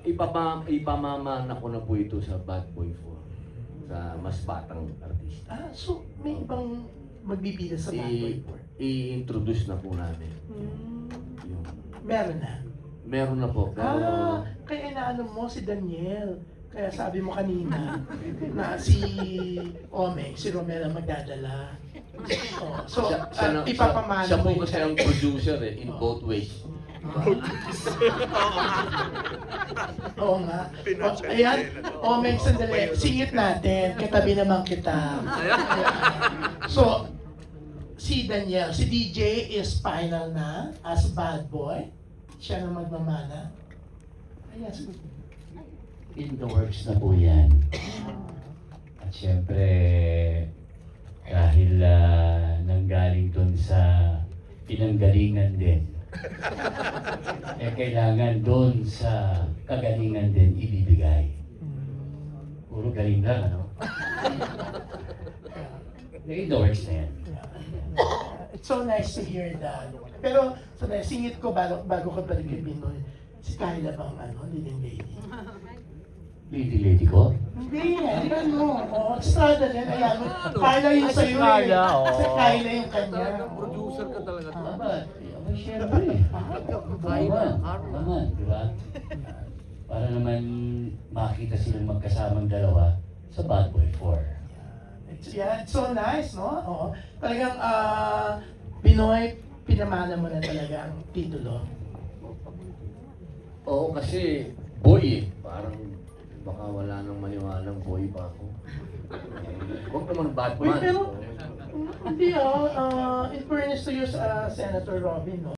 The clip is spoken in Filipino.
Ipamamana ko na po ito sa Bad Boy 4, sa mas batang artista. So may ibang magbibida sa Bad Boy 4? I-introduce na po namin. Yung, Meron na. meron na po, pero Kaya inaano mo si Daniel. Kaya sabi mo kanina na si Ome, si Romel ang magdadala. So, ipapamana siya po mo kasi ang producer in both ways. Oo nga. Ayan, Ome, sandali. Singit natin. Katabi naman kita. So, si Daniel, si DJ is final na as Bad Boy. Siya na magmamana. Ayan, sagot. In the works na po yan. At syempre, dahil nanggaling dun sa pinanggalingan din, kailangan dun sa kagalingan din ibibigay. Puro galing lang, ano? In the works na yan. It's so nice to hear that. Pero, so singit ko bago ka balik kay Pinoy, si Kyla bang leading lady? Lady ko? Hindi, Estrada din, ayan. Kyla yung sa'yo eh. Kasi Kyla yung kanya. Producer ka talaga. Tama. Siyempre. Naman, di ba? Para naman makita silang magkasamang dalawa sa Bad Boy 4. It's so nice, no? Oo. Talagang, Pinoy, pinamana mo na talaga ang titulo. Oo, kasi boy parang baka wala nang maniwalang boy pa ako. Huwag naman Batman. Uy, pero, hindi in fairness to you, Senator Robin, no?